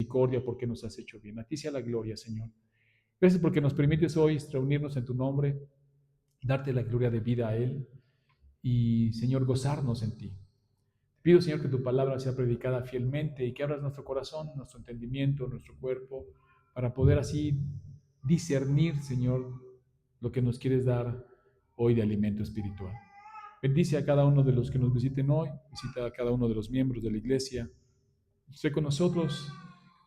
misericordia, porque nos has hecho bien. A ti sea la gloria, Señor. Gracias porque nos permites hoy reunirnos en tu nombre, darte la gloria de vida a Él y, Señor, gozarnos en ti. Pido, Señor, que tu palabra sea predicada fielmente y que abras nuestro corazón, nuestro entendimiento, nuestro cuerpo, para poder así discernir, Señor, lo que nos quieres dar hoy de alimento espiritual. Bendice a cada uno de los que nos visiten hoy, visita a cada uno de los miembros de la iglesia. Sé con nosotros,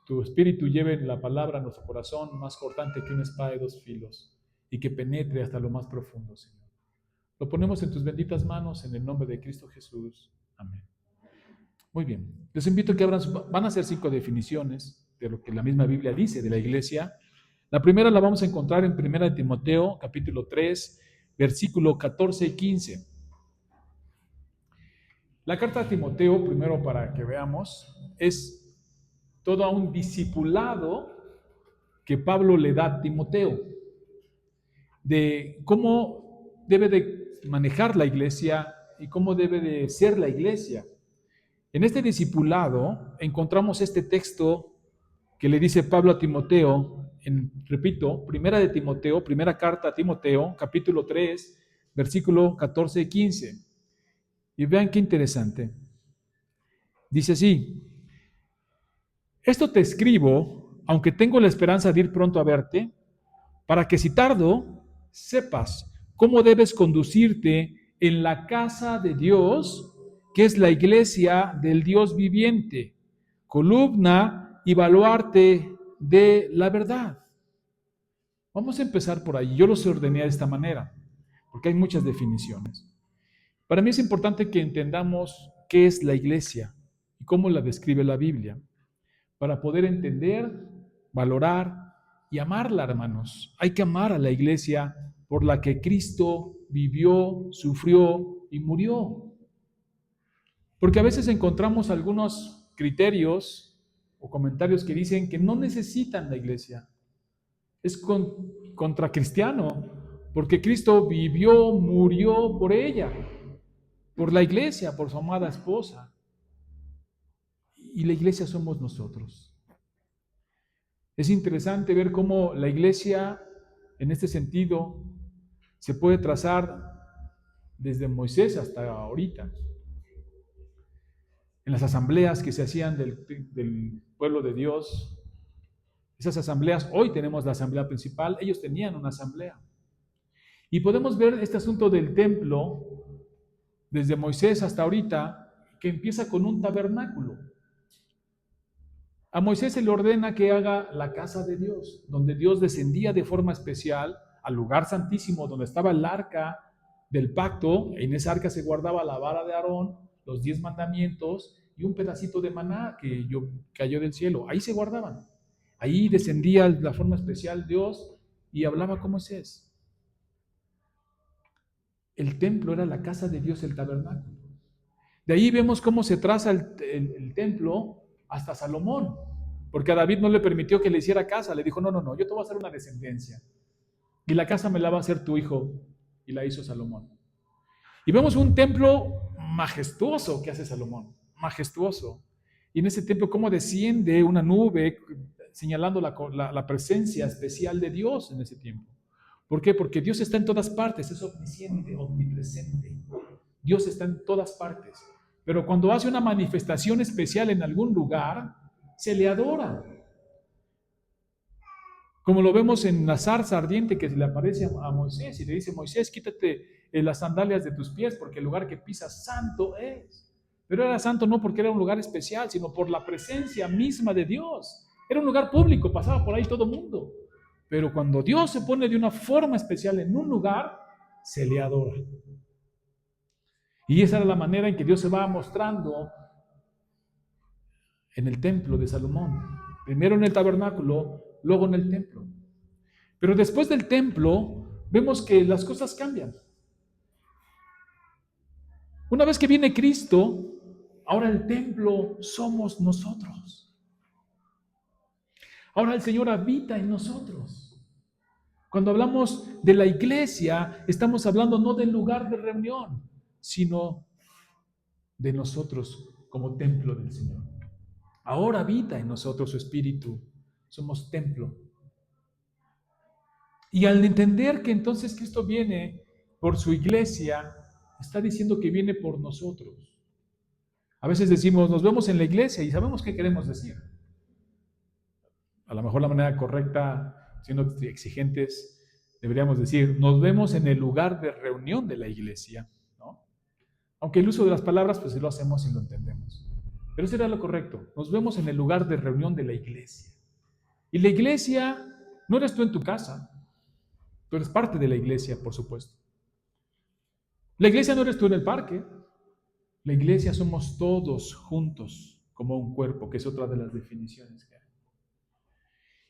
tu espíritu lleve la palabra a nuestro corazón, más cortante que una espada de dos filos, y que penetre hasta lo más profundo, Señor. Lo ponemos en tus benditas manos, en el nombre de Cristo Jesús. Amén. Muy bien. Les invito a que abran, van a ser 5 definiciones de lo que la misma Biblia dice de la iglesia. La primera la vamos a encontrar en 1 Timoteo, capítulo 3, versículo 14 y 15. La carta a Timoteo, primero para que veamos, es todo un discipulado que Pablo le da a Timoteo, de cómo debe de manejar la iglesia y cómo debe de ser la iglesia. En este discipulado encontramos este texto que le dice Pablo a Timoteo, repito, primera carta a Timoteo, capítulo 3, versículo 14 y 15. Y vean qué interesante. Dice así: esto te escribo, aunque tengo la esperanza de ir pronto a verte, para que si tardo, sepas cómo debes conducirte en la casa de Dios, que es la iglesia del Dios viviente, columna y baluarte de la verdad. Vamos a empezar por ahí. Yo los ordené de esta manera, porque hay muchas definiciones. Para mí es importante que entendamos qué es la iglesia y cómo la describe la Biblia, para poder entender, valorar y amarla, hermanos. Hay que amar a la iglesia por la que Cristo vivió, sufrió y murió. Porque a veces encontramos algunos criterios o comentarios que dicen que no necesitan la iglesia. Es contracristiano, porque Cristo vivió, murió por ella, por la iglesia, por su amada esposa. Y la iglesia somos nosotros. Es interesante ver cómo la iglesia, en este sentido, se puede trazar desde Moisés hasta ahorita. En las asambleas que se hacían del pueblo de Dios, esas asambleas, hoy tenemos la asamblea principal, ellos tenían una asamblea. Y podemos ver este asunto del templo, desde Moisés hasta ahorita, que empieza con un tabernáculo. A Moisés se le ordena que haga la casa de Dios, donde Dios descendía de forma especial al lugar santísimo, donde estaba el arca del pacto. En esa arca se guardaba la vara de Aarón, los 10 mandamientos y un pedacito de maná que cayó del cielo. Ahí se guardaban. Ahí descendía de la forma especial Dios y hablaba con Moisés. El templo era la casa de Dios, el tabernáculo. De ahí vemos cómo se traza el templo hasta Salomón, porque a David no le permitió que le hiciera casa, le dijo, no, yo te voy a hacer una descendencia, y la casa me la va a hacer tu hijo, y la hizo Salomón. Y vemos un templo majestuoso que hace Salomón, majestuoso, y en ese templo cómo desciende una nube señalando la presencia especial de Dios en ese tiempo. ¿Por qué? Porque Dios está en todas partes, es omnisciente, omnipresente. Dios está en todas partes. Pero cuando hace una manifestación especial en algún lugar, se le adora. Como lo vemos en la zarza ardiente que se le aparece a Moisés y le dice, Moisés, quítate las sandalias de tus pies porque el lugar que pisas santo es. Pero era santo no porque era un lugar especial, sino por la presencia misma de Dios. Era un lugar público, pasaba por ahí todo el mundo. Pero cuando Dios se pone de una forma especial en un lugar, se le adora. Y esa era la manera en que Dios se va mostrando en el templo de Salomón. Primero en el tabernáculo, luego en el templo. Pero después del templo, vemos que las cosas cambian. Una vez que viene Cristo, ahora el templo somos nosotros. Ahora el Señor habita en nosotros. Cuando hablamos de la iglesia, estamos hablando no del lugar de reunión, sino de nosotros como templo del Señor. Ahora habita en nosotros su Espíritu. Somos templo. Y al entender que entonces Cristo viene por su iglesia, está diciendo que viene por nosotros. A veces decimos, nos vemos en la iglesia y sabemos qué queremos decir. A lo mejor la manera correcta, siendo exigentes, deberíamos decir, nos vemos en el lugar de reunión de la iglesia, ¿no? Aunque el uso de las palabras, pues sí lo hacemos y lo entendemos. Pero eso era lo correcto. Nos vemos en el lugar de reunión de la iglesia. Y la iglesia no eres tú en tu casa. Tú eres parte de la iglesia, por supuesto. La iglesia no eres tú en el parque. La iglesia somos todos juntos como un cuerpo, que es otra de las definiciones que hay.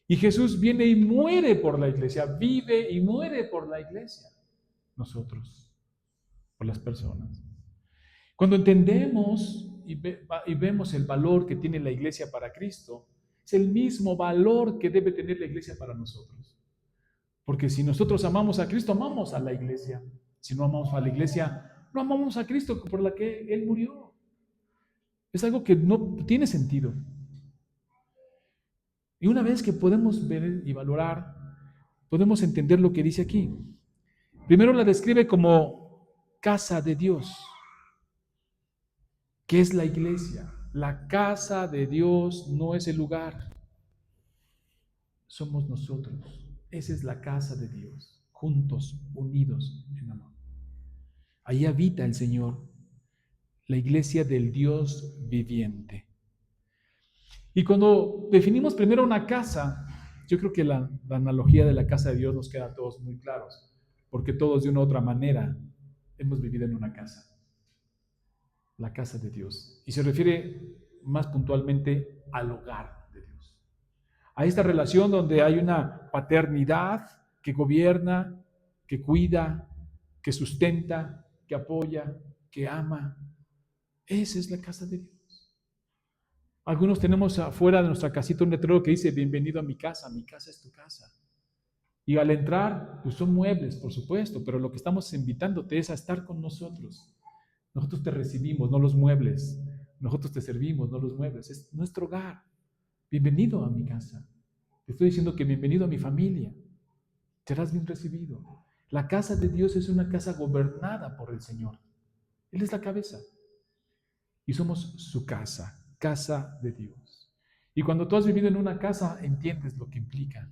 Y Jesús viene y muere por la iglesia, vive y muere por la iglesia. Nosotros, por las personas. Cuando entendemos y vemos el valor que tiene la iglesia para Cristo, es el mismo valor que debe tener la iglesia para nosotros. Porque si nosotros amamos a Cristo, amamos a la iglesia. Si no amamos a la iglesia, no amamos a Cristo por la que Él murió. Es algo que no tiene sentido. Y una vez que podemos ver y valorar, podemos entender lo que dice aquí. Primero la describe como casa de Dios. ¿Qué es la iglesia? La casa de Dios no es el lugar. Somos nosotros. Esa es la casa de Dios, juntos, unidos en amor. Ahí habita el Señor, la iglesia del Dios viviente. Y cuando definimos primero una casa, yo creo que la analogía de la casa de Dios nos queda a todos muy claros, porque todos de una u otra manera hemos vivido en una casa, la casa de Dios. Y se refiere más puntualmente al hogar de Dios. A esta relación donde hay una paternidad que gobierna, que cuida, que sustenta, que apoya, que ama. Esa es la casa de Dios. Algunos tenemos afuera de nuestra casita un letrero que dice, bienvenido a mi casa es tu casa. Y al entrar, pues son muebles, por supuesto, pero lo que estamos invitándote es a estar con nosotros. Nosotros te recibimos, no los muebles. Nosotros te servimos, no los muebles. Es nuestro hogar. Bienvenido a mi casa. Te estoy diciendo que bienvenido a mi familia. Serás bien recibido. La casa de Dios es una casa gobernada por el Señor. Él es la cabeza. Y somos su casa, casa de Dios. Y cuando tú has vivido en una casa, entiendes lo que implica.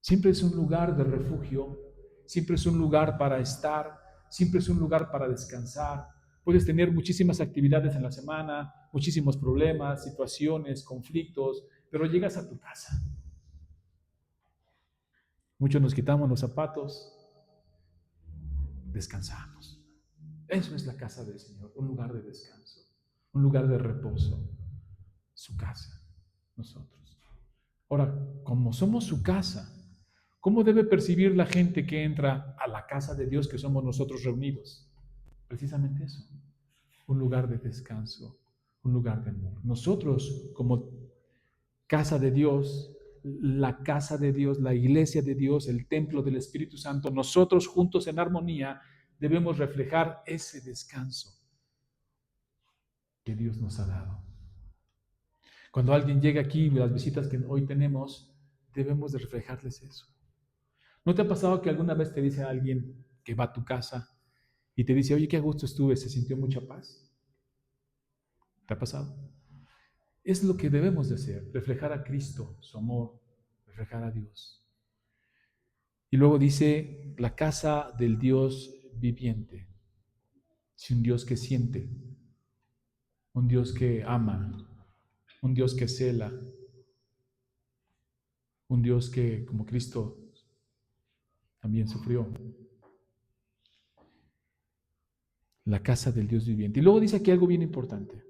Siempre es un lugar de refugio, siempre es un lugar para estar, siempre es un lugar para descansar. Puedes tener muchísimas actividades en la semana, muchísimos problemas, situaciones, conflictos, pero llegas a tu casa. Muchos nos quitamos los zapatos, descansamos. Eso es la casa del Señor, un lugar de descanso, un lugar de reposo, su casa, nosotros. Ahora, como somos su casa, ¿cómo debe percibir la gente que entra a la casa de Dios que somos nosotros reunidos? Precisamente eso, un lugar de descanso, un lugar de amor. Nosotros, como casa de Dios, la casa de Dios, la iglesia de Dios, el templo del Espíritu Santo, nosotros juntos en armonía debemos reflejar ese descanso que Dios nos ha dado. Cuando alguien llega aquí, las visitas que hoy tenemos, debemos de reflejarles eso. ¿No te ha pasado que alguna vez te dice alguien que va a tu casa y te dice, oye, qué a gusto estuve, se sintió mucha paz? ¿Te ha pasado? Es lo que debemos de hacer, reflejar a Cristo, su amor, reflejar a Dios. Y luego dice, la casa del Dios viviente. Es un Dios que siente, un Dios que ama, un Dios que cela, un Dios que, como Cristo, también sufrió. La casa del Dios viviente. Y luego dice aquí algo bien importante.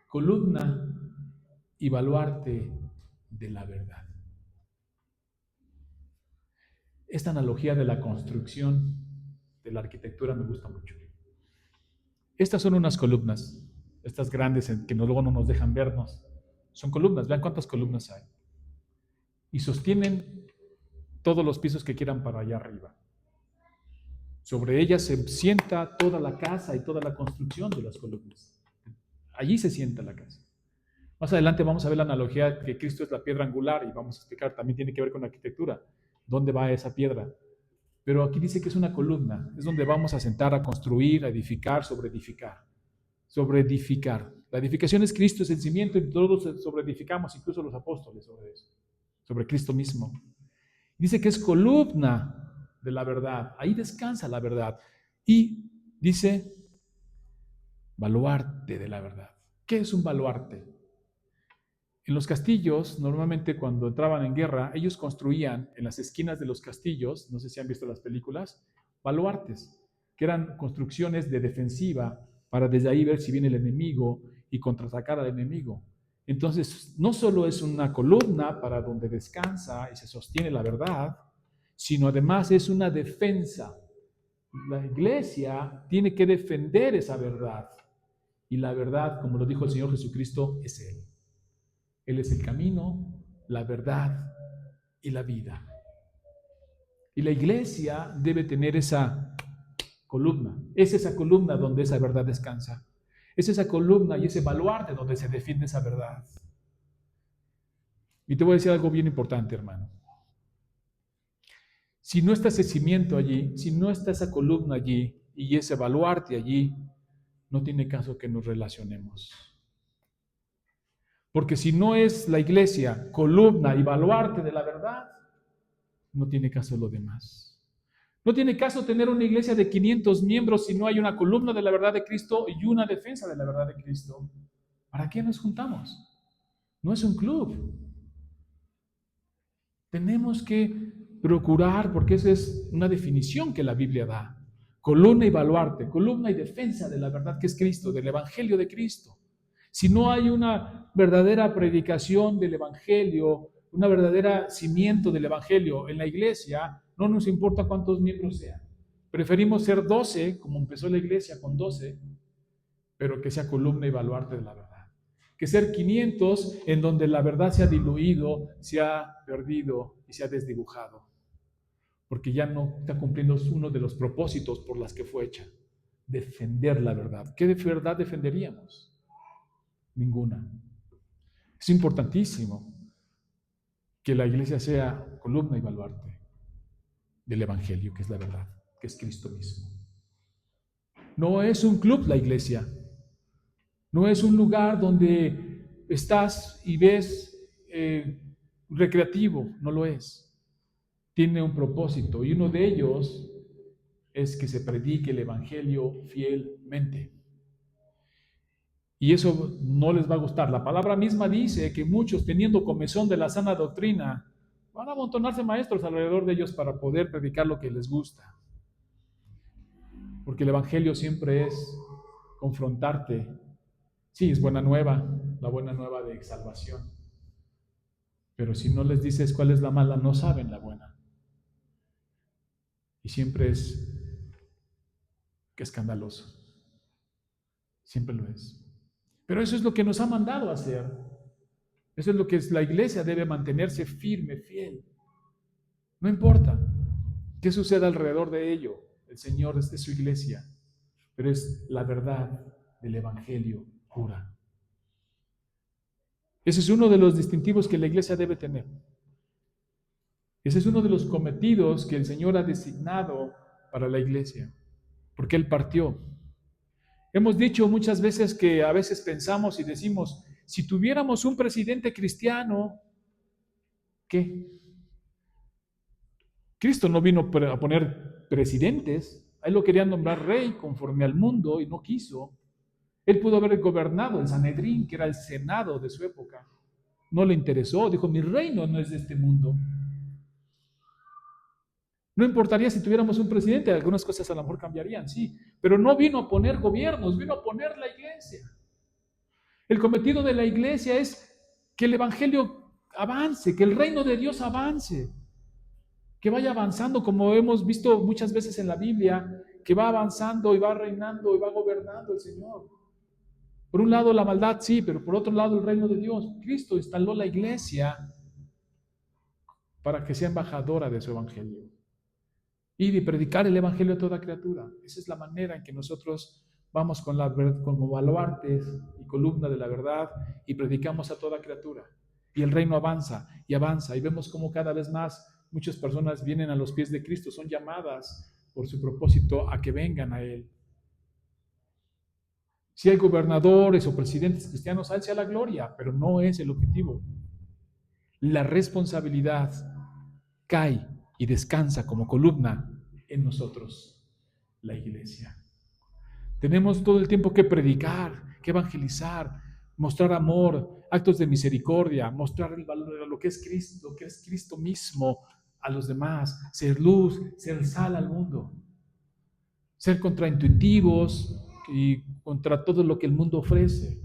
Columna y baluarte de la verdad. Esta analogía de la construcción, de la arquitectura, me gusta mucho. Estas son unas columnas, estas grandes que luego no nos dejan vernos. Son columnas, vean cuántas columnas hay. Y sostienen todos los pisos que quieran para allá arriba. Sobre ellas se sienta toda la casa y toda la construcción de las columnas. Allí se sienta la casa. Más adelante vamos a ver la analogía que Cristo es la piedra angular y vamos a explicar, también tiene que ver con la arquitectura. ¿Dónde va esa piedra? Pero aquí dice que es una columna, es donde vamos a sentar, a construir, a edificar, sobre edificar. Sobre edificar. La edificación es Cristo, es el cimiento y todos sobre edificamos, incluso los apóstoles, sobre eso, sobre Cristo mismo. Dice que es columna de la verdad, ahí descansa la verdad. Y dice baluarte de la verdad. ¿Qué es un baluarte? En los castillos, normalmente cuando entraban en guerra, ellos construían en las esquinas de los castillos, no sé si han visto las películas, baluartes, que eran construcciones de defensiva para desde ahí ver si viene el enemigo y contraatacar al enemigo. Entonces, no solo es una columna para donde descansa y se sostiene la verdad, sino además es una defensa. La iglesia tiene que defender esa verdad. Y la verdad, como lo dijo el Señor Jesucristo, es Él. Él es el camino, la verdad y la vida. Y la iglesia debe tener esa columna. Es esa columna donde esa verdad descansa. Es esa columna y ese baluarte donde se defiende esa verdad. Y te voy a decir algo bien importante, hermano. Si no está ese cimiento allí, si no está esa columna allí y ese baluarte allí, no tiene caso que nos relacionemos. Porque si no es la iglesia columna y baluarte de la verdad, no tiene caso lo demás. No tiene caso tener una iglesia de 500 miembros si no hay una columna de la verdad de Cristo y una defensa de la verdad de Cristo. ¿Para qué nos juntamos? No es un club. Tenemos que procurar, porque esa es una definición que la Biblia da. Columna y baluarte, columna y defensa de la verdad que es Cristo, del Evangelio de Cristo. Si no hay una verdadera predicación del Evangelio, una verdadera cimiento del Evangelio en la iglesia, no nos importa cuántos miembros sean. Preferimos ser 12, como empezó la iglesia con 12, pero que sea columna y baluarte de la verdad. Que ser 500 en donde la verdad se ha diluido, se ha perdido y se ha desdibujado. Porque ya no está cumpliendo uno de los propósitos por las que fue hecha. Defender la verdad. ¿Qué verdad defenderíamos? Ninguna. Es importantísimo que la iglesia sea columna y baluarte del Evangelio, que es la verdad, que es Cristo mismo. No es un club la iglesia. No es un lugar donde estás y ves recreativo, no lo es. Tiene un propósito y uno de ellos es que se predique el Evangelio fielmente. Y eso no les va a gustar. La palabra misma dice que muchos, teniendo comezón de la sana doctrina, van a amontonarse maestros alrededor de ellos para poder predicar lo que les gusta. Porque el Evangelio siempre es confrontarte. Sí, es buena nueva, la buena nueva de salvación. Pero si no les dices cuál es la mala, no saben la buena. Y siempre es que escandaloso. Siempre lo es. Pero eso es lo que nos ha mandado a hacer. Eso es lo que la iglesia debe mantenerse firme, fiel. No importa qué suceda alrededor de ello. El Señor es de su iglesia. Pero es la verdad del Evangelio pura. Ese es uno de los distintivos que la iglesia debe tener. Ese es uno de los cometidos que el Señor ha designado para la iglesia, porque Él partió. Hemos dicho muchas veces que a veces pensamos y decimos, si tuviéramos un presidente cristiano, ¿qué? Cristo no vino a poner presidentes, a Él lo querían nombrar rey conforme al mundo y no quiso. Él pudo haber gobernado el Sanedrín, que era el senado de su época. No le interesó, dijo, mi reino no es de este mundo. No importaría si tuviéramos un presidente, algunas cosas a lo mejor cambiarían, sí, pero no vino a poner gobiernos, vino a poner la iglesia. El cometido de la iglesia es que el evangelio avance, que el reino de Dios avance, que vaya avanzando como hemos visto muchas veces en la Biblia, que va avanzando y va reinando y va gobernando el Señor. Por un lado la maldad, sí, pero por otro lado el reino de Dios. Cristo instaló la iglesia para que sea embajadora de su evangelio. Y de predicar el evangelio a toda criatura. Esa es la manera en que nosotros vamos con como baluartes y columna de la verdad y predicamos a toda criatura. Y el reino avanza y vemos cómo cada vez más muchas personas vienen a los pies de Cristo, son llamadas por su propósito a que vengan a Él. Si hay gobernadores o presidentes cristianos, a Él sea la gloria, pero no es el objetivo. La responsabilidad cae y descansa como columna en nosotros, la iglesia. Tenemos todo el tiempo que predicar, que evangelizar, mostrar amor, actos de misericordia, mostrar el valor de lo que es Cristo mismo a los demás, ser luz, ser sal al mundo, ser contraintuitivos y contra todo lo que el mundo ofrece,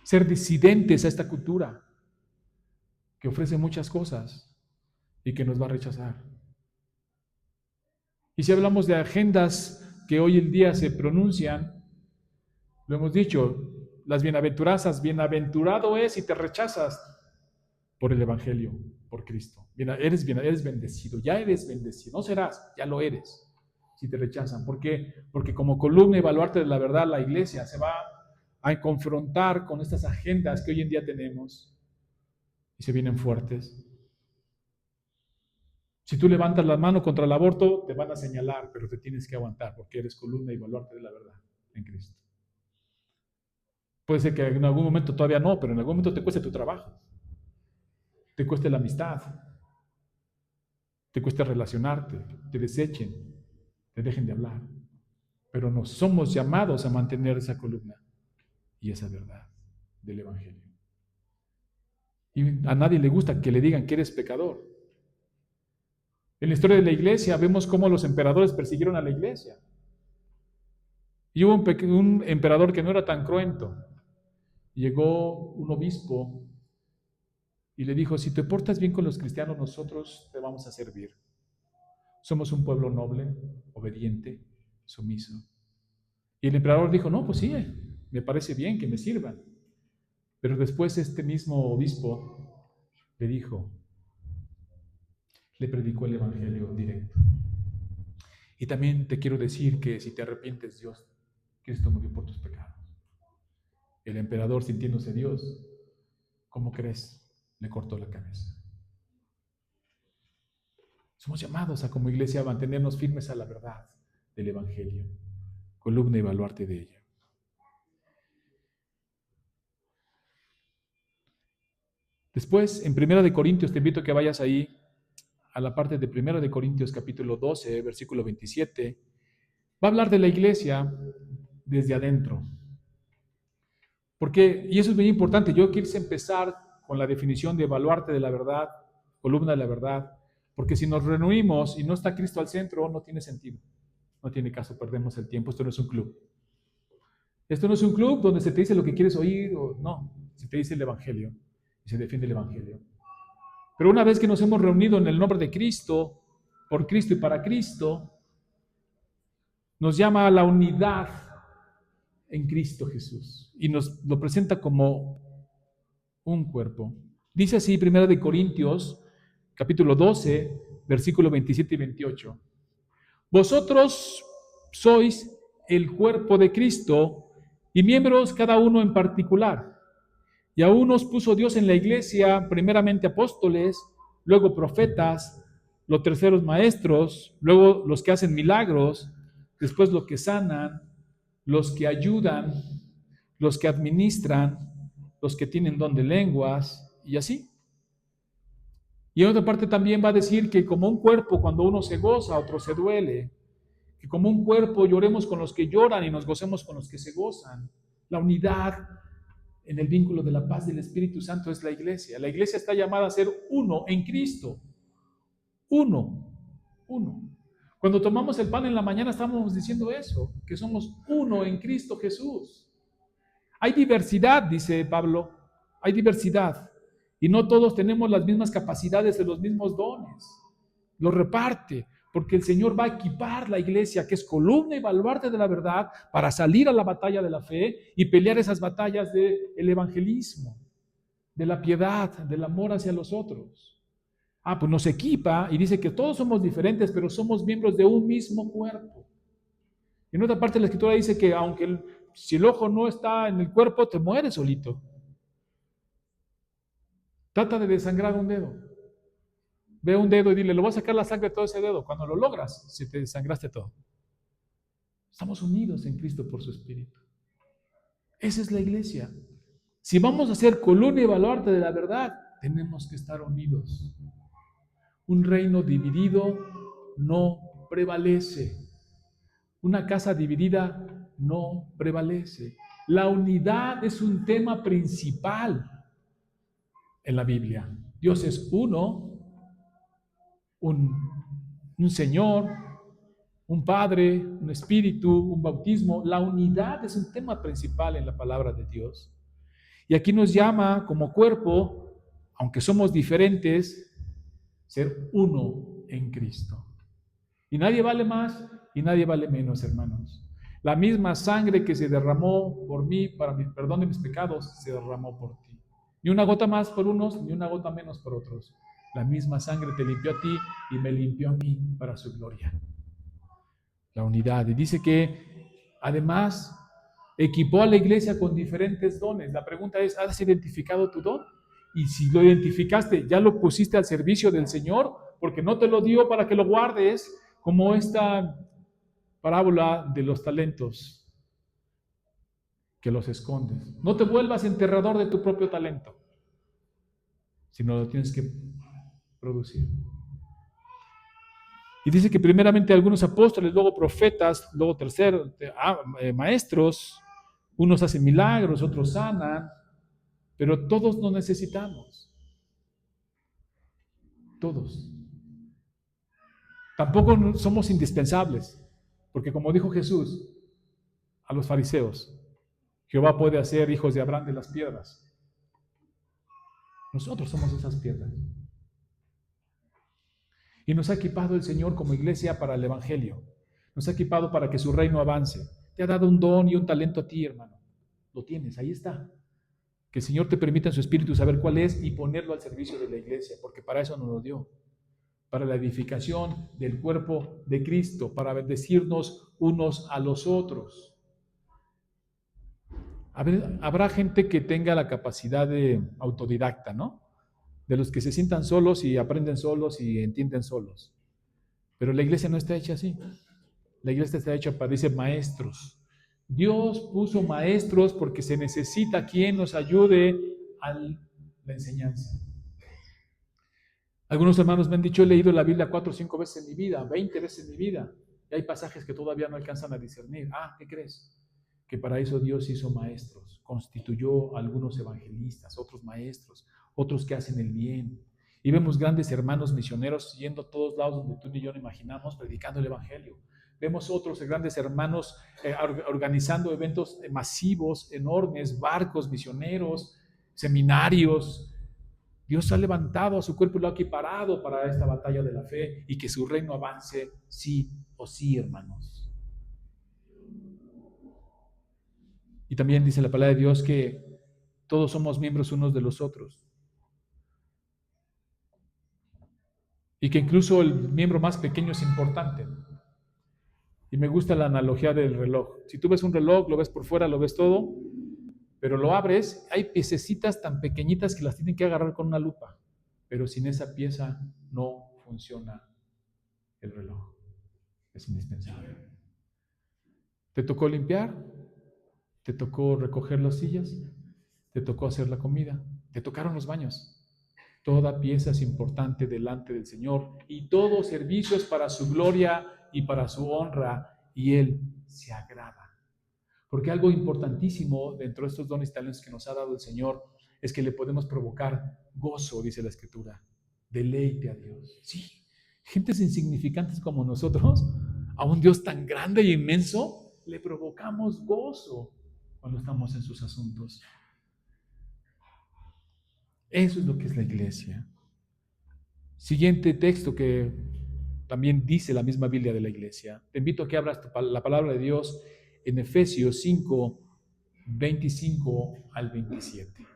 ser disidentes a esta cultura que ofrece muchas cosas y que nos va a rechazar. Y si hablamos de agendas que hoy en día se pronuncian, lo hemos dicho, las bienaventuranzas, bienaventurado es si te rechazas por el Evangelio, por Cristo. Eres bendecido, ya eres bendecido, no serás, ya lo eres, si te rechazan. ¿Por qué? Porque como columna y baluarte de la verdad, la iglesia se va a confrontar con estas agendas que hoy en día tenemos y se vienen fuertes. Si tú levantas la mano contra el aborto, te van a señalar, pero te tienes que aguantar porque eres columna y baluarte de la verdad en Cristo. Puede ser que en algún momento todavía no, pero en algún momento te cueste tu trabajo, te cueste la amistad, te cueste relacionarte, te desechen, te dejen de hablar. Pero no somos llamados a mantener esa columna y esa verdad del Evangelio. Y a nadie le gusta que le digan que eres pecador. En la historia de la iglesia vemos cómo los emperadores persiguieron a la iglesia. Y hubo un emperador que no era tan cruento. Llegó un obispo y le dijo, si te portas bien con los cristianos, nosotros te vamos a servir. Somos un pueblo noble, obediente, sumiso. Y el emperador dijo, no, pues sí, me parece bien que me sirvan. Pero después este mismo obispo le dijo, le predicó el evangelio directo. Y también te quiero decir que si te arrepientes, Dios, Cristo murió por tus pecados. El emperador, sintiéndose Dios, ¿cómo crees? Le cortó la cabeza. Somos llamados a como iglesia a mantenernos firmes a la verdad del evangelio, columna y baluarte de ella. Después, en 1 de Corintios, te invito a que vayas ahí a la parte de 1 de Corintios capítulo 12, versículo 27. Va a hablar de la iglesia desde adentro. Porque, y eso es muy importante, yo quiero empezar con la definición de baluarte de la verdad, columna de la verdad, porque si nos reunimos y no está Cristo al centro, no tiene sentido, no tiene caso, perdemos el tiempo, esto no es un club. Esto no es un club donde se te dice lo que quieres oír, no, se te dice el Evangelio y se defiende el Evangelio. Pero una vez que nos hemos reunido en el nombre de Cristo, por Cristo y para Cristo, nos llama a la unidad en Cristo Jesús y nos lo presenta como un cuerpo. Dice así 1 de Corintios, capítulo 12, versículo 27 y 28. Vosotros sois el cuerpo de Cristo y miembros cada uno en particular. Y a unos puso Dios en la iglesia, primeramente apóstoles, luego profetas, los terceros maestros, luego los que hacen milagros, después los que sanan, los que ayudan, los que administran, los que tienen don de lenguas, y así. Y en otra parte también va a decir que como un cuerpo, cuando uno se goza, otro se duele. Que como un cuerpo lloremos con los que lloran y nos gocemos con los que se gozan. La unidad en el vínculo de la paz del Espíritu Santo es la iglesia. La iglesia está llamada a ser uno en Cristo. Uno. Cuando tomamos el pan en la mañana estamos diciendo eso, que somos uno en Cristo Jesús. Hay diversidad, dice Pablo, hay diversidad. Y no todos tenemos las mismas capacidades de los mismos dones. Los reparte, porque el Señor va a equipar la iglesia, que es columna y baluarte de la verdad, para salir a la batalla de la fe y pelear esas batallas del evangelismo, de la piedad, del amor hacia los otros. Pues nos equipa y dice que todos somos diferentes, pero somos miembros de un mismo cuerpo. En otra parte de la escritura dice que si el ojo no está en el cuerpo, te mueres solito. Trata de desangrar un dedo. Ve un dedo y dile, lo voy a sacar la sangre de todo ese dedo. Cuando lo logras, se te desangraste todo. Estamos unidos en Cristo por su Espíritu. Esa es la iglesia. Si vamos a ser columna y baluarte de la verdad, tenemos que estar unidos. Un reino dividido no prevalece. Una casa dividida no prevalece. La unidad es un tema principal en la Biblia. Dios es uno, un Señor, un Padre, un Espíritu, un bautismo. La unidad es un tema principal en la palabra de Dios. Y aquí nos llama como cuerpo, aunque somos diferentes, ser uno en Cristo. Y nadie vale más y nadie vale menos, hermanos. La misma sangre que se derramó por mí para mi perdón de mis pecados, se derramó por ti. Ni una gota más por unos, ni una gota menos por otros. La misma sangre te limpió a ti y me limpió a mí para su gloria. La unidad. Y dice que además equipó a la iglesia con diferentes dones. La pregunta es, ¿has identificado tu don? Y si lo identificaste, ¿ya lo pusiste al servicio del Señor? Porque no te lo dio para que lo guardes, como esta parábola de los talentos, que los escondes. No te vuelvas enterrador de tu propio talento, sino lo tienes que producir. Y dice que primeramente algunos apóstoles, luego profetas, luego maestros, unos hacen milagros, otros sanan, pero todos nos necesitamos, todos. Tampoco somos indispensables, porque como dijo Jesús a los fariseos, Jehová puede hacer hijos de Abraham de las piedras. Nosotros somos esas piedras. Y nos ha equipado el Señor como iglesia para el Evangelio. Nos ha equipado para que su reino avance. Te ha dado un don y un talento a ti, hermano. Lo tienes, ahí está. Que el Señor te permita en su espíritu saber cuál es y ponerlo al servicio de la iglesia, porque para eso nos lo dio. Para la edificación del cuerpo de Cristo, para bendecirnos unos a los otros. Habrá gente que tenga la capacidad de autodidacta, ¿no? De los que se sientan solos y aprenden solos y entienden solos. Pero la iglesia no está hecha así. La iglesia está hecha para, dice, maestros. Dios puso maestros porque se necesita quien nos ayude a la enseñanza. Algunos hermanos me han dicho, he leído la Biblia 4 o 5 veces en mi vida, 20 veces en mi vida, y hay pasajes que todavía no alcanzan a discernir. ¿Qué crees? Que para eso Dios hizo maestros, constituyó algunos evangelistas, otros maestros, otros que hacen el bien. Y vemos grandes hermanos misioneros yendo a todos lados donde tú ni yo no imaginamos, predicando el evangelio. Vemos otros grandes hermanos organizando eventos masivos, enormes, barcos misioneros, seminarios. Dios ha levantado a su cuerpo y lo ha equiparado para esta batalla de la fe y que su reino avance sí o sí, hermanos. Y también dice la palabra de Dios que todos somos miembros unos de los otros. Y que incluso el miembro más pequeño es importante. Y me gusta la analogía del reloj. Si tú ves un reloj, lo ves por fuera, lo ves todo, pero lo abres, hay piececitas tan pequeñitas que las tienen que agarrar con una lupa. Pero sin esa pieza no funciona el reloj. Es indispensable. ¿Te tocó limpiar? ¿Te tocó recoger las sillas? ¿Te tocó hacer la comida? ¿Te tocaron los baños? Toda pieza es importante delante del Señor y todo servicio es para su gloria y para su honra, y Él se agrada. Porque algo importantísimo dentro de estos dones y talentos que nos ha dado el Señor es que le podemos provocar gozo, dice la Escritura, deleite a Dios. Sí, gentes insignificantes como nosotros, a un Dios tan grande y inmenso, le provocamos gozo cuando estamos en sus asuntos. Eso es lo que es la iglesia. Siguiente texto que también dice la misma Biblia de la iglesia. Te invito a que abras la palabra de Dios en Efesios 5, 25 al 27.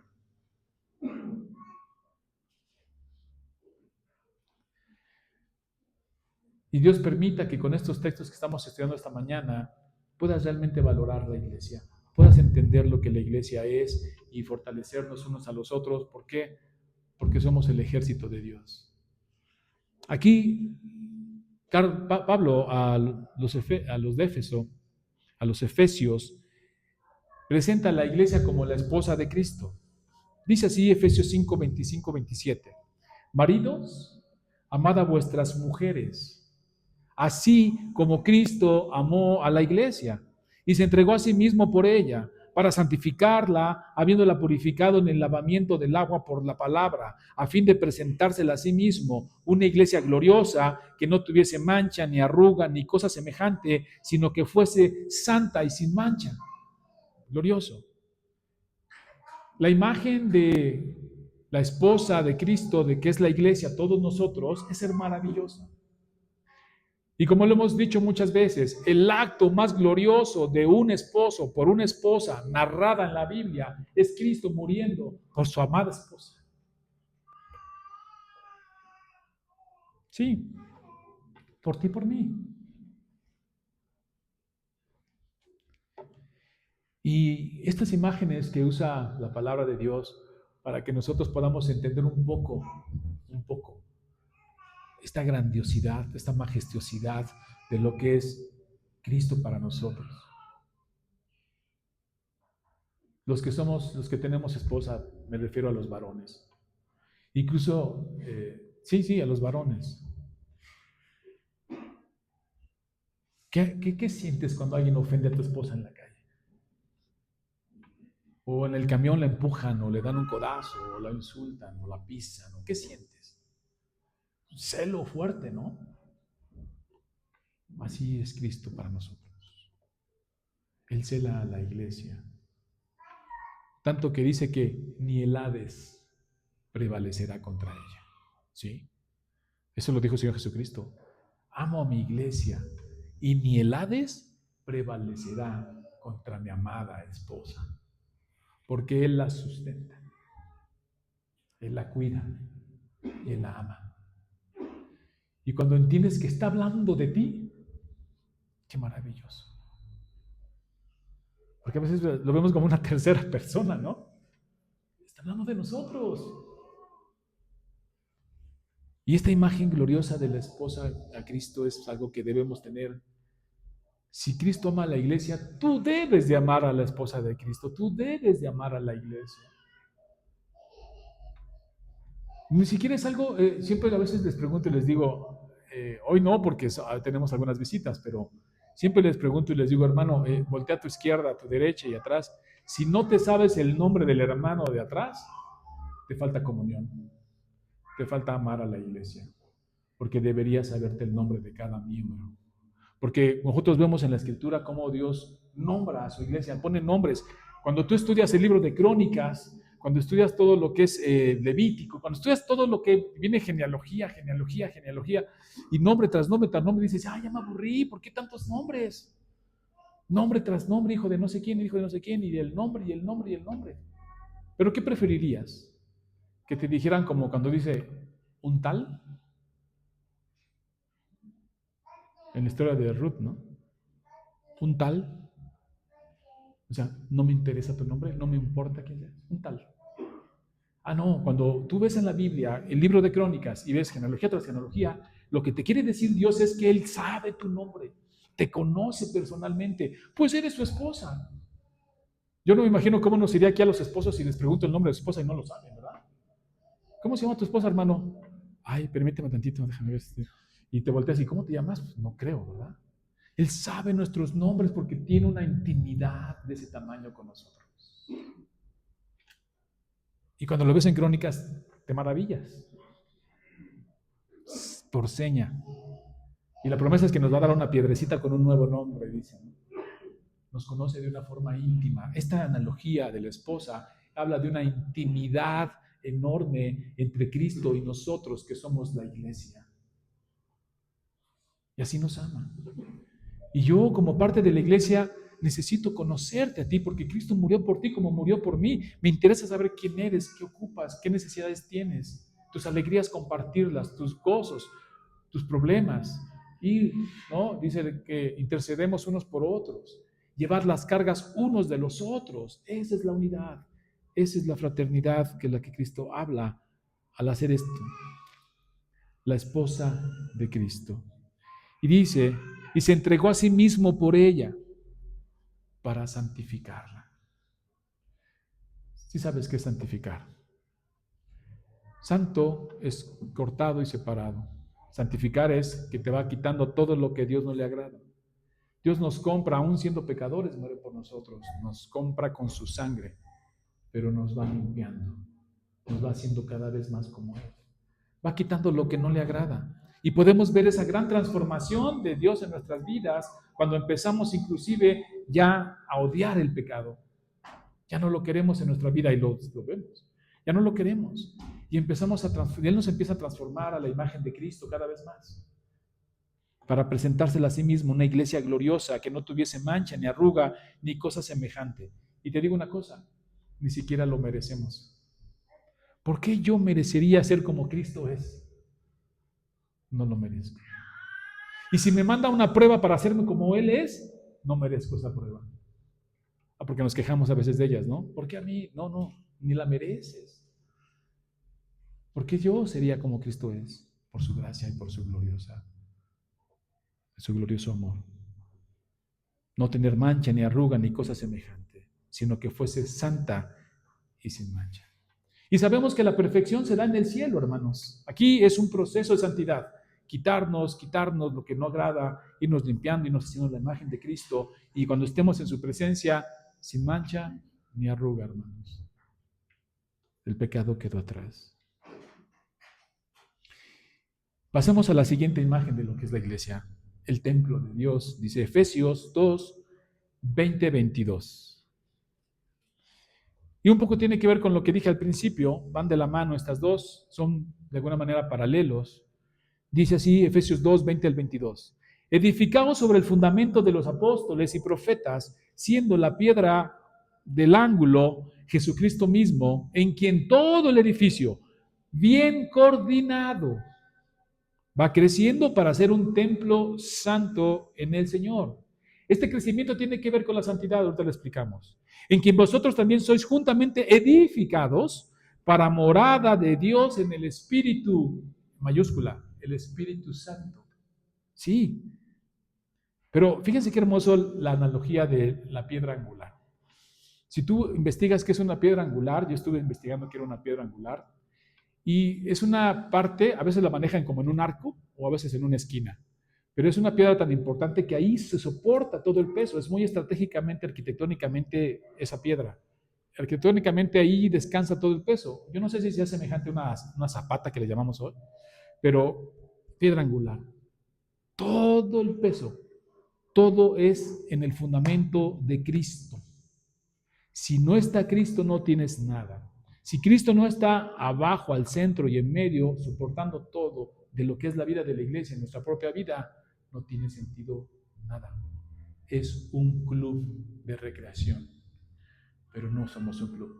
Y Dios permita que con estos textos que estamos estudiando esta mañana puedas realmente valorar la iglesia, puedas entender lo que la iglesia es y fortalecernos unos a los otros. ¿Por qué? Porque somos el ejército de Dios. Aquí Pablo a los de Éfeso, a los efesios, presenta a la iglesia como la esposa de Cristo. Dice así Efesios 5, 25, 27. Maridos, amad a vuestras mujeres, así como Cristo amó a la iglesia y se entregó a sí mismo por ella, para santificarla, habiéndola purificado en el lavamiento del agua por la palabra, a fin de presentársela a sí mismo, una iglesia gloriosa, que no tuviese mancha, ni arruga, ni cosa semejante, sino que fuese santa y sin mancha. Glorioso. La imagen de la esposa de Cristo, de que es la iglesia, todos nosotros, es ser maravillosa. Y como lo hemos dicho muchas veces, el acto más glorioso de un esposo por una esposa narrada en la Biblia es Cristo muriendo por su amada esposa. Sí, por ti y por mí. Y estas imágenes que usa la palabra de Dios para que nosotros podamos entender un poco, esta grandiosidad, esta majestuosidad de lo que es Cristo para nosotros. Los que tenemos esposa, me refiero a los varones. Incluso, sí, a los varones. ¿Qué sientes cuando alguien ofende a tu esposa en la calle? O en el camión la empujan, o le dan un codazo, o la insultan, o la pisan, ¿no? ¿Qué sientes? Un celo fuerte, ¿no? Así es Cristo para nosotros. Él cela a la iglesia. Tanto que dice que ni el Hades prevalecerá contra ella. ¿Sí? Eso lo dijo el Señor Jesucristo. Amo a mi iglesia y ni el Hades prevalecerá contra mi amada esposa, porque Él la sustenta, Él la cuida y Él la ama. Y cuando entiendes que está hablando de ti, qué maravilloso. Porque a veces lo vemos como una tercera persona, ¿no? Está hablando de nosotros. Y esta imagen gloriosa de la esposa a Cristo es algo que debemos tener. Si Cristo ama a la iglesia, tú debes de amar a la esposa de Cristo, tú debes de amar a la iglesia. Ni siquiera es algo, siempre a veces les pregunto y les digo, hoy no porque tenemos algunas visitas, pero siempre les pregunto y les digo, hermano, voltea a tu izquierda, a tu derecha y atrás. Si no te sabes el nombre del hermano de atrás, te falta comunión, te falta amar a la iglesia, porque deberías saberte el nombre de cada miembro. Porque nosotros vemos en la Escritura cómo Dios nombra a su iglesia, pone nombres. Cuando tú estudias el libro de Crónicas, cuando estudias todo lo que es Levítico, cuando estudias todo lo que viene genealogía, y nombre tras nombre tras nombre, dices, ya me aburrí, ¿por qué tantos nombres? Nombre tras nombre, hijo de no sé quién, hijo de no sé quién, y el nombre, y el nombre, y el nombre. ¿Pero qué preferirías? Que te dijeran como cuando dice un tal, en la historia de Ruth, ¿no? Un tal. O sea, no me interesa tu nombre, no me importa quién seas, un tal. Ah, no, cuando tú ves en la Biblia el libro de Crónicas y ves genealogía tras genealogía, lo que te quiere decir Dios es que Él sabe tu nombre, te conoce personalmente, pues eres su esposa. Yo no me imagino cómo nos iría aquí a los esposos si les pregunto el nombre de su esposa y no lo saben, ¿verdad? ¿Cómo se llama tu esposa, hermano? Ay, permíteme tantito, déjame ver. Y te volteas y ¿cómo te llamas? Pues no creo, ¿verdad? Él sabe nuestros nombres porque tiene una intimidad de ese tamaño con nosotros. Y cuando lo ves en Crónicas, te maravillas. Por seña. Y la promesa es que nos va a dar una piedrecita con un nuevo nombre, dicen. Nos conoce de una forma íntima. Esta analogía de la esposa habla de una intimidad enorme entre Cristo y nosotros, que somos la iglesia. Y así nos ama. Y yo, como parte de la iglesia, necesito conocerte a ti, porque Cristo murió por ti como murió por mí. Me interesa saber quién eres, qué ocupas, qué necesidades tienes, tus alegrías compartirlas, tus gozos, tus problemas. ir, ¿no? Dice que intercedemos unos por otros, llevar las cargas unos de los otros. Esa es la unidad, esa es la fraternidad que la que Cristo habla al hacer esto. La esposa de Cristo. Y dice, y se entregó a sí mismo por ella para santificarla. ¿Sí sabes qué es santificar? Santo es cortado y separado. Santificar es que te va quitando todo lo que a Dios no le agrada. Dios nos compra, aún siendo pecadores, muere por nosotros. Nos compra con su sangre, pero nos va limpiando. Nos va haciendo cada vez más como Él. Va quitando lo que no le agrada. Y podemos ver esa gran transformación de Dios en nuestras vidas cuando empezamos inclusive ya a odiar el pecado. Ya no lo queremos en nuestra vida y lo vemos. Ya no lo queremos. Y empezamos a transformar, Él nos empieza a transformar a la imagen de Cristo cada vez más. Para presentársela a sí mismo una iglesia gloriosa que no tuviese mancha, ni arruga, ni cosa semejante. Y te digo una cosa, ni siquiera lo merecemos. ¿Por qué yo merecería ser como Cristo es? No lo merezco. Y si me manda una prueba para hacerme como Él es, no merezco esa prueba. Porque nos quejamos a veces de ellas, ¿no? ¿Por qué a mí? No, ni la mereces. ¿Por qué yo sería como Cristo es? Por su gracia y por su glorioso amor. No tener mancha, ni arruga, ni cosa semejante, sino que fuese santa y sin mancha. Y sabemos que la perfección se da en el cielo, hermanos. Aquí es un proceso de santidad. Quitarnos lo que no agrada, irnos limpiando y nos haciendo la imagen de Cristo. Y cuando estemos en su presencia, sin mancha ni arruga, hermanos. El pecado quedó atrás. Pasemos a la siguiente imagen de lo que es la iglesia, el templo de Dios. Dice Efesios 2, 20-22. Y un poco tiene que ver con lo que dije al principio, van de la mano estas dos, son de alguna manera paralelos. Dice así Efesios 2, 20-22. Edificados sobre el fundamento de los apóstoles y profetas, siendo la piedra del ángulo Jesucristo mismo, en quien todo el edificio, bien coordinado, va creciendo para ser un templo santo en el Señor. Este crecimiento tiene que ver con la santidad, ahorita lo explicamos. En quien vosotros también sois juntamente edificados para morada de Dios en el Espíritu, mayúscula, el Espíritu Santo. Sí, pero fíjense qué hermoso la analogía de la piedra angular. Si tú investigas qué es una piedra angular, yo estuve investigando qué era una piedra angular, y es una parte, a veces la manejan como en un arco o a veces en una esquina, pero es una piedra tan importante que ahí se soporta todo el peso, es muy estratégicamente, arquitectónicamente esa piedra. Arquitectónicamente ahí descansa todo el peso. Yo no sé si sea semejante a una zapata que le llamamos hoy, pero piedra angular. Todo el peso, todo es en el fundamento de Cristo. Si no está Cristo, no tienes nada. Si Cristo no está abajo, al centro y en medio, soportando todo de lo que es la vida de la iglesia, nuestra propia vida, no tiene sentido nada. Es un club de recreación, pero no somos un club.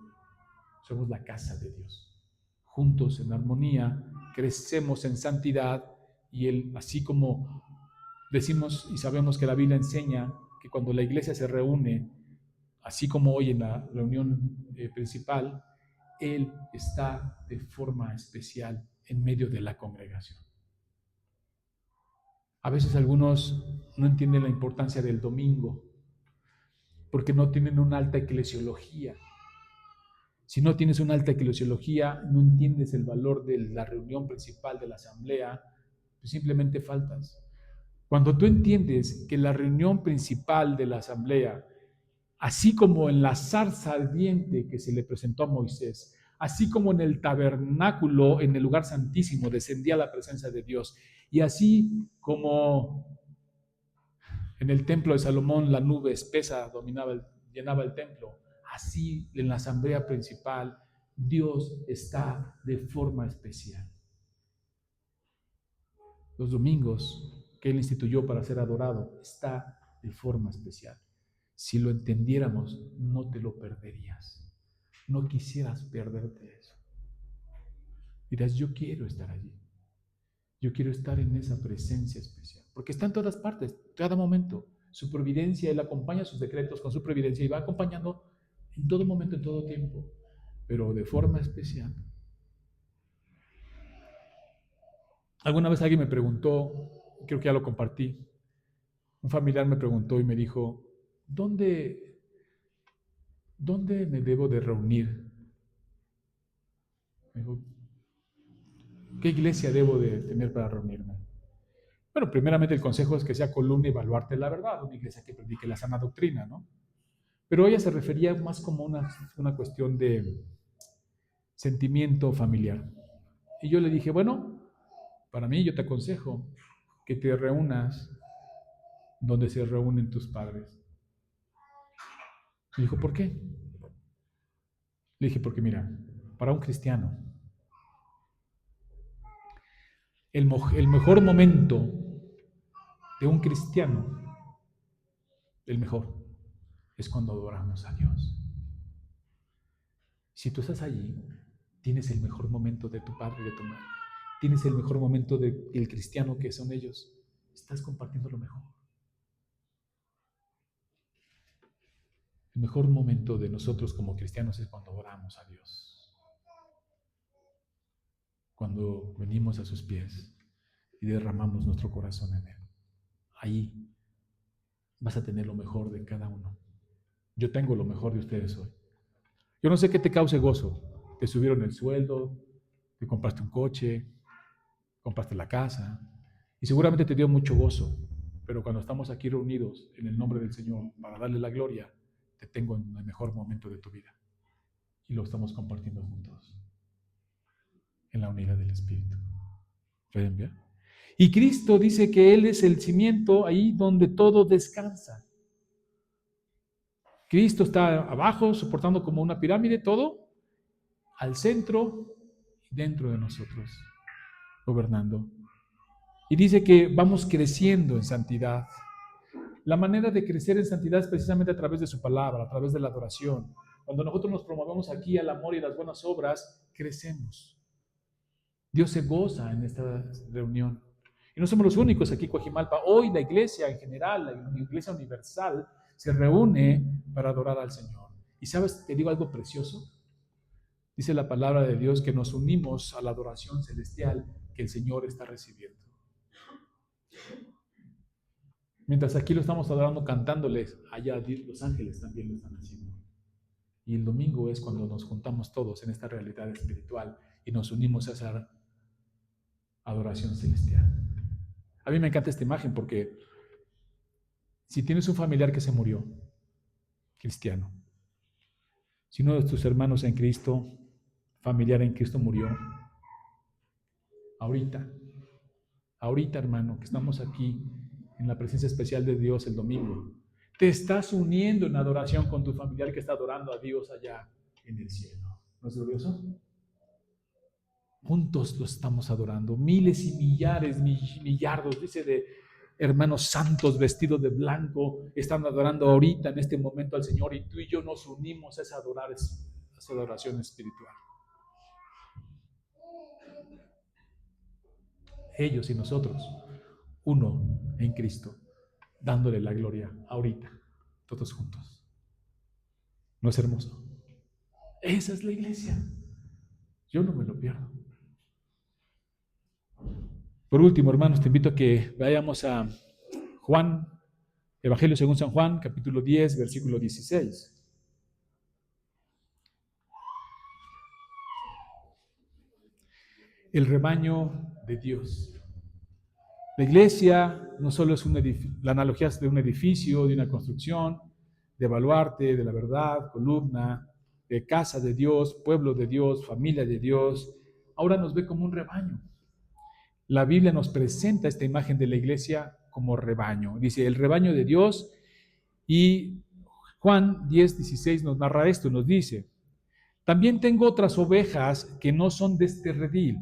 Somos la casa de Dios. Juntos en armonía, crecemos en santidad y Él, así como decimos y sabemos que la Biblia enseña que cuando la iglesia se reúne, así como hoy en la reunión principal, Él está de forma especial en medio de la congregación. A veces algunos no entienden la importancia del domingo porque no tienen una alta eclesiología. Si no tienes una alta eclesiología, no entiendes el valor de la reunión principal de la asamblea, pues simplemente faltas. Cuando tú entiendes que la reunión principal de la asamblea, así como en la zarza ardiente que se le presentó a Moisés, así como en el tabernáculo, en el lugar santísimo, descendía la presencia de Dios, y así como en el templo de Salomón la nube espesa llenaba el templo, así en la asamblea principal Dios está de forma especial. Los domingos que Él instituyó para ser adorado está de forma especial. Si lo entendiéramos, no te lo perderías. No quisieras perderte eso. Dirás, yo quiero estar allí. Yo quiero estar en esa presencia especial, porque está en todas partes, cada momento. Su providencia, Él acompaña sus decretos con su providencia y va acompañando en todo momento, en todo tiempo, pero de forma especial. Alguna vez alguien me preguntó, creo que ya lo compartí, un familiar me preguntó y me dijo, ¿dónde me debo de reunir? Me dijo, ¿qué iglesia debo de tener para reunirme? Bueno, primeramente el consejo es que sea columna y baluarte la verdad, una iglesia que predique la sana doctrina, ¿no? Pero ella se refería más como una cuestión de sentimiento familiar. Y yo le dije, bueno, para mí yo te aconsejo que te reúnas donde se reúnen tus padres. Me dijo, ¿por qué? Le dije, porque mira, para un cristiano, el mejor momento de un cristiano, el mejor, es cuando adoramos a Dios. Si tú estás allí, tienes el mejor momento de tu padre y de tu madre. Tienes el mejor momento del cristiano que son ellos. Estás compartiendo lo mejor. El mejor momento de nosotros como cristianos es cuando oramos a Dios. Cuando venimos a sus pies y derramamos nuestro corazón en Él. Ahí vas a tener lo mejor de cada uno. Yo tengo lo mejor de ustedes hoy. Yo no sé qué te cause gozo. Te subieron el sueldo, te compraste un coche, compraste la casa y seguramente te dio mucho gozo. Pero cuando estamos aquí reunidos en el nombre del Señor para darle la gloria, te tengo en el mejor momento de tu vida. Y lo estamos compartiendo juntos en la unidad del Espíritu. ¿Pueden ver? Y Cristo dice que Él es el cimiento ahí donde todo descansa. Cristo está abajo, soportando como una pirámide todo, al centro y dentro de nosotros, gobernando. Y dice que vamos creciendo en santidad. La manera de crecer en santidad es precisamente a través de su palabra, a través de la adoración. Cuando nosotros nos promovemos aquí al amor y las buenas obras, crecemos. Dios se goza en esta reunión. Y no somos los únicos aquí en Coajimalpa. Hoy la iglesia en general, la iglesia universal, se reúne para adorar al Señor. Y sabes, te digo algo precioso. Dice la palabra de Dios que nos unimos a la adoración celestial que el Señor está recibiendo. Mientras aquí lo estamos adorando cantándoles, allá los ángeles también lo están haciendo. Y el domingo es cuando nos juntamos todos en esta realidad espiritual y nos unimos a esa adoración celestial. A mí me encanta esta imagen porque si tienes un familiar que se murió, cristiano, si uno de tus hermanos en Cristo, familiar en Cristo murió, ahorita hermano, que estamos aquí en la presencia especial de Dios el domingo, te estás uniendo en adoración con tu familiar que está adorando a Dios allá en el cielo. ¿No es glorioso? Juntos los estamos adorando, miles y millares, millardos, dice, de hermanos santos vestidos de blanco, están adorando ahorita en este momento al Señor y tú y yo nos unimos a esa adoración espiritual. Ellos y nosotros, uno en Cristo, dándole la gloria ahorita, todos juntos. ¿No es hermoso? Esa es la iglesia. Yo no me lo pierdo. Por último, hermanos, te invito a que vayamos a Juan, Evangelio según San Juan, capítulo 10, versículo 16. El rebaño de Dios. La iglesia no solo es la analogía de un edificio, de una construcción, de baluarte, de la verdad, columna, de casa de Dios, pueblo de Dios, familia de Dios. Ahora nos ve como un rebaño. La Biblia nos presenta esta imagen de la iglesia como rebaño. Dice, el rebaño de Dios. Y Juan 10:16 nos narra esto, nos dice, también tengo otras ovejas que no son de este redil.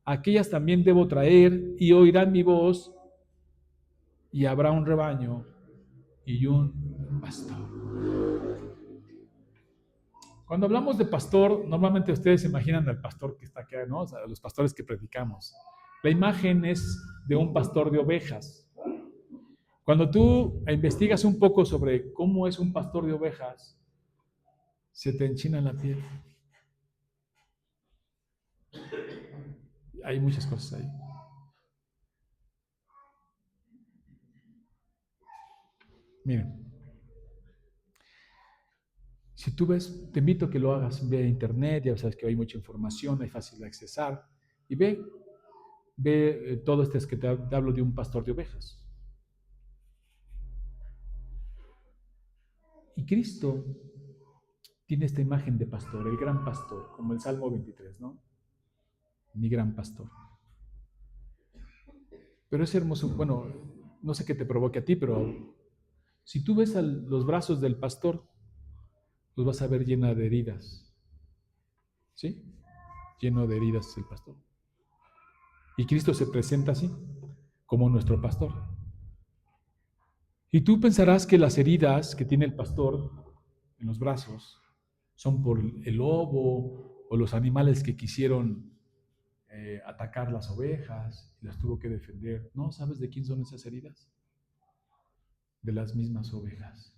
Aquellas también debo traer y oirán mi voz y habrá un rebaño y un pastor. Cuando hablamos de pastor, normalmente ustedes se imaginan al pastor que está acá, ¿no? O sea, los pastores que predicamos. La imagen es de un pastor de ovejas. Cuando tú investigas un poco sobre cómo es un pastor de ovejas, se te enchina la piel. Hay muchas cosas ahí. Miren, si tú ves, te invito a que lo hagas, ve a internet, ya sabes que hay mucha información, es fácil de accesar, y ve todo este es que te hablo de un pastor de ovejas. Y Cristo tiene esta imagen de pastor, el gran pastor, como el Salmo 23, ¿no? Mi gran pastor. Pero es hermoso, bueno, no sé qué te provoque a ti, pero si tú ves los brazos del pastor, los vas a ver llena de heridas, ¿sí? Lleno de heridas el pastor. Y Cristo se presenta así, como nuestro pastor. Y tú pensarás que las heridas que tiene el pastor en los brazos son por el lobo o los animales que quisieron atacar las ovejas y las tuvo que defender. ¿No sabes de quién son esas heridas? De las mismas ovejas.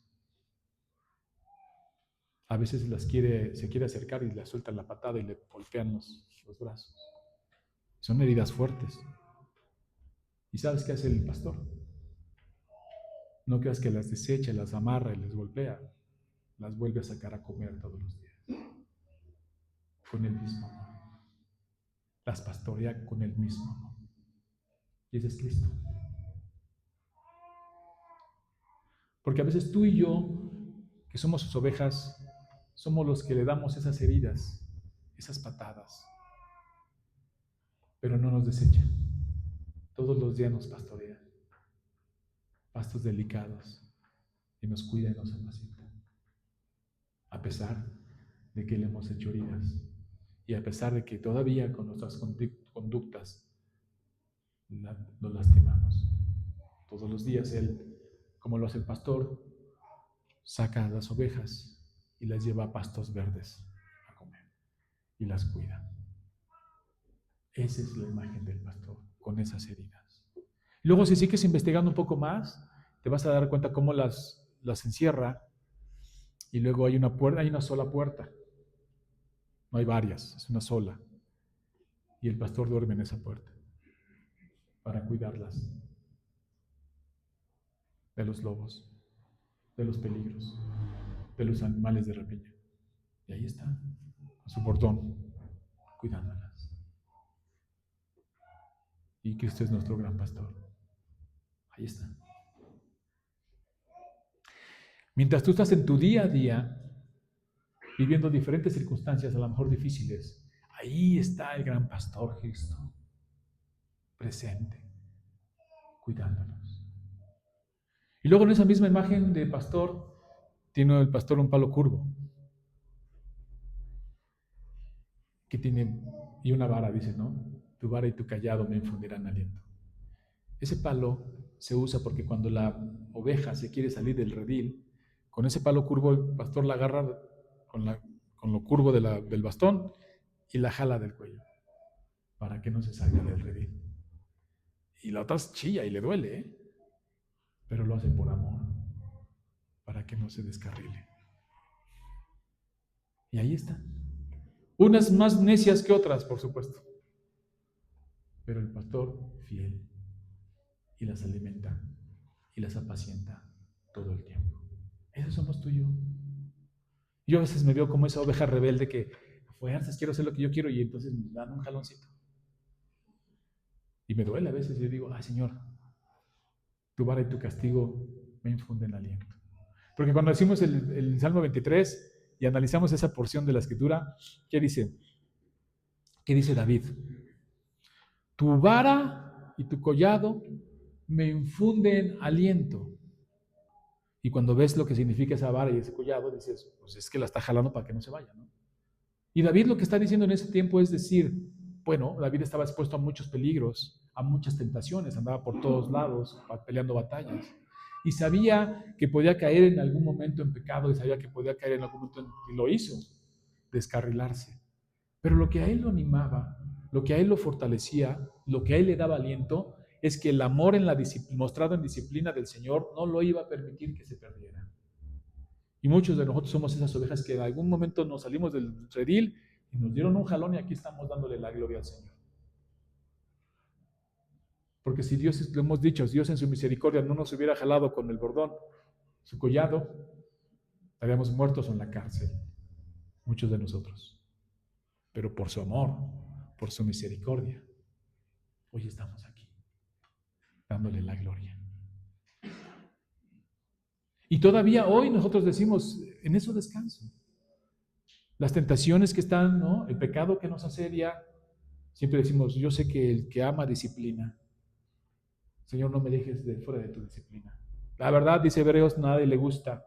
A veces se quiere acercar y le sueltan la patada y le golpean los brazos. Son heridas fuertes. ¿Y sabes qué hace el pastor? No creas que las desecha, las amarra y les golpea. Las vuelve a sacar a comer todos los días. Con el mismo amor. Las pastorea con el mismo amor. Y ese es Cristo. Porque a veces tú y yo, que somos sus ovejas, somos los que le damos esas heridas, esas patadas. Pero no nos desecha. Todos los días nos pastorea. Pastos delicados. Y nos cuida y nos apacienta. A pesar de que le hemos hecho heridas. Y a pesar de que todavía con nuestras conductas lo lastimamos. Todos los días Él, como lo hace el pastor, saca a las ovejas y las lleva a pastos verdes a comer y las cuida. Esa es la imagen del pastor, con esas heridas. Luego, si sigues investigando un poco más, te vas a dar cuenta cómo las encierra y luego hay una sola puerta. No hay varias, es una sola. Y el pastor duerme en esa puerta para cuidarlas de los lobos, de los peligros, de los animales de rapiña. Y ahí está, con su bordón, cuidándolas. Y Cristo es nuestro gran pastor. Ahí está. Mientras tú estás en tu día a día, viviendo diferentes circunstancias, a lo mejor difíciles, ahí está el gran pastor Cristo, presente, cuidándonos. Y luego en esa misma imagen de pastor, tiene el pastor un palo curvo, que tiene, y una vara, dice, ¿no? Tu vara y tu callado me infundirán aliento. Ese palo se usa porque cuando la oveja se quiere salir del redil, con ese palo curvo el pastor la agarra con lo curvo del bastón y la jala del cuello para que no se salga del redil. Y la otra chilla y le duele, ¿eh? Pero lo hace por amor, para que no se descarrile. Y ahí está. Unas más necias que otras, por supuesto. Pero el pastor fiel y las alimenta y las apacienta todo el tiempo. Esos somos tú y yo. Yo a veces me veo como esa oveja rebelde que a fuerzas quiero hacer lo que yo quiero y entonces me dan un jaloncito. Y me duele a veces. Yo digo, ay Señor, tu vara y tu castigo me infunden aliento. Porque cuando decimos el Salmo 23 y analizamos esa porción de la Escritura, ¿qué dice? ¿Qué dice David? Tu vara y tu collado me infunden aliento. Y cuando ves lo que significa esa vara y ese collado, dices, pues es que la está jalando para que no se vaya, ¿no? Y David lo que está diciendo en ese tiempo es decir, bueno, David estaba expuesto a muchos peligros, a muchas tentaciones, andaba por todos lados peleando batallas. Y sabía que podía caer en algún momento en pecado y sabía que podía caer en algún momento y lo hizo, descarrilarse. Pero lo que a él lo animaba, lo que a él lo fortalecía, lo que a él le daba aliento, es que el amor mostrado en disciplina del Señor no lo iba a permitir que se perdiera. Y muchos de nosotros somos esas ovejas que en algún momento nos salimos del redil y nos dieron un jalón y aquí estamos dándole la gloria al Señor. Porque si Dios, lo hemos dicho, Dios en su misericordia no nos hubiera jalado con el bordón, su collado, estaríamos muertos en la cárcel, muchos de nosotros. Pero por su amor, por su misericordia, hoy estamos aquí, dándole la gloria. Y todavía hoy nosotros decimos, en eso descanso. Las tentaciones que están, ¿no? El pecado que nos asedia, siempre decimos, yo sé que el que ama disciplina. Señor, no me dejes de fuera de tu disciplina. La verdad, dice Hebreos, nadie le gusta,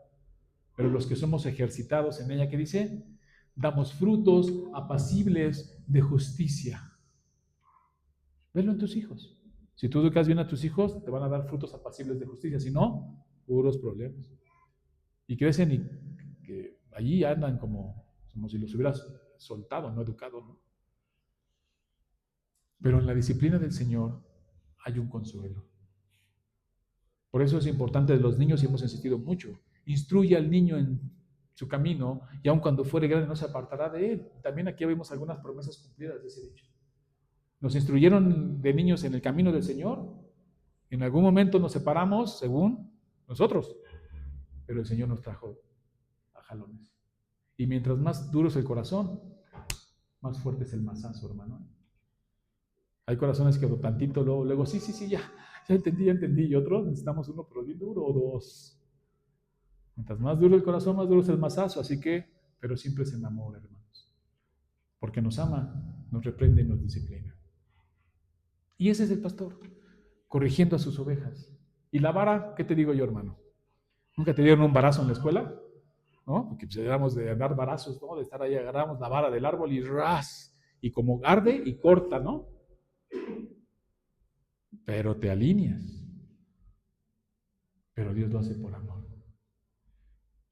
pero los que somos ejercitados en ella, ¿qué dice? Damos frutos apacibles de justicia. Velo en tus hijos. Si tú educas bien a tus hijos, te van a dar frutos apacibles de justicia. Si no, puros problemas. Y crecen y que allí andan como si los hubieras soltado, no educado, ¿no? Pero en la disciplina del Señor hay un consuelo. Por eso es importante de los niños, y hemos insistido mucho, instruye al niño en su camino, y aun cuando fuere grande no se apartará de él. También aquí vemos algunas promesas cumplidas de ese dicho. Nos instruyeron de niños en el camino del Señor, en algún momento nos separamos según nosotros, pero el Señor nos trajo a jalones. Y mientras más duro es el corazón, más fuerte es el mazazo, hermano. Hay corazones que tantito luego sí, ya entendí, y otros necesitamos uno pero bien duro o dos. Mientras más duro el corazón, más duro es el mazazo, así que, pero siempre es en amor, hermanos. Porque nos ama, nos reprende y nos disciplina. Y ese es el pastor, corrigiendo a sus ovejas. ¿Y la vara? ¿Qué te digo yo, hermano? ¿Nunca te dieron un varazo en la escuela? ¿No? Porque pues éramos de andar varazos, ¿no? De estar ahí, agarramos la vara del árbol y ras, y como arde y corta, ¿no? Pero te alineas. Pero Dios lo hace por amor.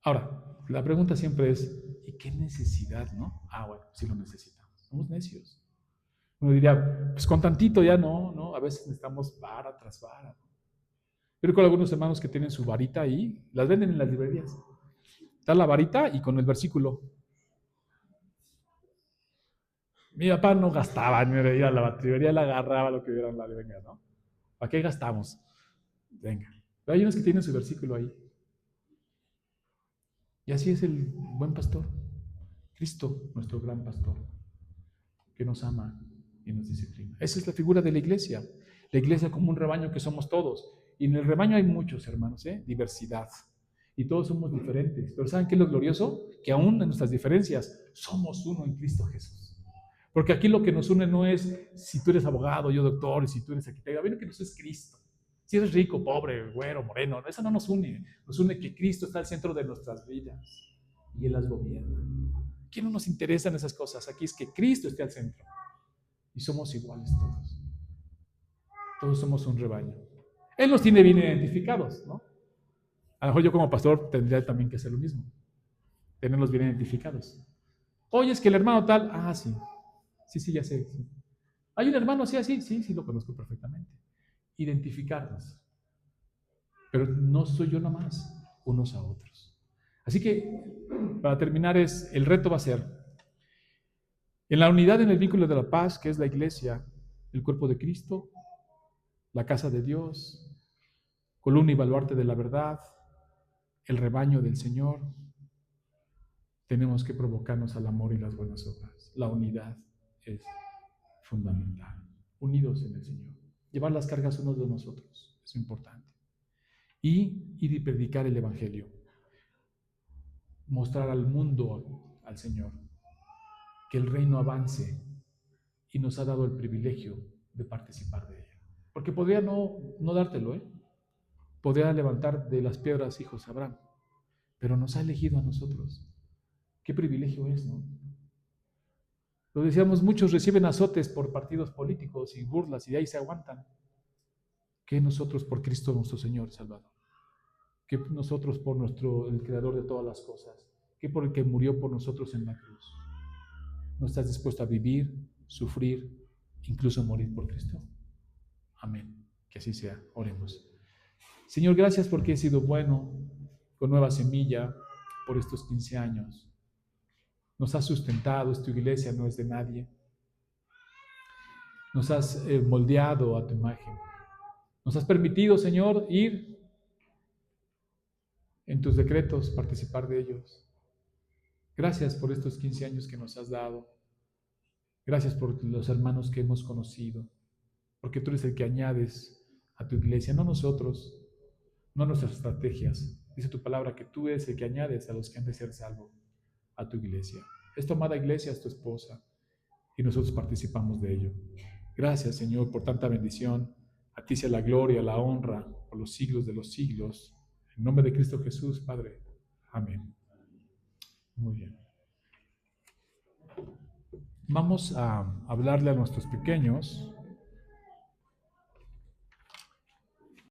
Ahora, la pregunta siempre es, ¿y qué necesidad, no? Bueno, sí lo necesitamos. Somos necios. Uno diría, pues con tantito ya no, a veces necesitamos vara tras vara. Yo recuerdo algunos hermanos que tienen su varita ahí, las venden en las librerías. Está la varita y con el versículo. Mi papá no gastaba, ni ir a la librería, le agarraba lo que hubiera en la venga, ¿no? ¿Para qué gastamos? Venga. Pero hay unos que tienen su versículo ahí. Y así es el buen pastor, Cristo, nuestro gran pastor, que nos ama y nos disciplina. Esa es la figura de la iglesia como un rebaño que somos todos. Y en el rebaño hay muchos, hermanos, diversidad. Y todos somos diferentes. Pero ¿saben qué es lo glorioso? Que aún en nuestras diferencias somos uno en Cristo Jesús. Porque aquí lo que nos une no es si tú eres abogado, yo doctor, y si tú eres arquitecto. Bien que nos es Cristo. Si eres rico, pobre, güero, moreno, eso no nos une. Nos une que Cristo está al centro de nuestras vidas y Él las gobierna. Aquí no nos interesan esas cosas. Aquí es que Cristo esté al centro. Y somos iguales todos. Todos somos un rebaño. Él nos tiene bien identificados, ¿no? A lo mejor yo como pastor tendría también que hacer lo mismo. Tenerlos bien identificados. Oye, es que el hermano tal, sí. Sí, ya sé. Sí. ¿Hay un hermano así? Sí, lo conozco perfectamente. Identificarnos. Pero no soy yo nomás, unos a otros. Así que, para terminar, el reto va a ser, en la unidad en el vínculo de la paz, que es la iglesia, el cuerpo de Cristo, la casa de Dios, columna y baluarte de la verdad, el rebaño del Señor, tenemos que provocarnos al amor y las buenas obras. La unidad es fundamental. Unidos en el Señor. Llevar las cargas unos de nosotros es importante. Y ir y predicar el Evangelio. Mostrar al mundo, al Señor, que el reino avance y nos ha dado el privilegio de participar de ella. Porque podría no dártelo, podría levantar de las piedras hijos Abraham, pero nos ha elegido a nosotros. Qué privilegio es, ¿no? Lo decíamos, muchos reciben azotes por partidos políticos y burlas y de ahí se aguantan. ¿Qué nosotros por Cristo nuestro Señor Salvador? ¿Qué nosotros por el Creador de todas las cosas? ¿Qué por el que murió por nosotros en la cruz? ¿No estás dispuesto a vivir, sufrir incluso morir por Cristo. Amén. Que así sea. Oremos. Señor, gracias porque he sido bueno con Nueva Semilla por estos 15 años. Nos has sustentado, esta iglesia no es de nadie. Nos has moldeado a tu imagen. Nos has permitido, Señor, ir en tus decretos, participar de ellos. Gracias por estos 15 años que nos has dado. Gracias por los hermanos que hemos conocido, porque tú eres el que añades a tu iglesia, no nosotros, no nuestras estrategias. Dice tu palabra que tú eres el que añades a los que han de ser salvos a tu iglesia. Es tu amada iglesia, es tu esposa, y nosotros participamos de ello. Gracias, Señor, por tanta bendición. A ti sea la gloria, la honra, por los siglos de los siglos. En nombre de Cristo Jesús, Padre. Amén. Muy bien. Vamos a hablarle a nuestros pequeños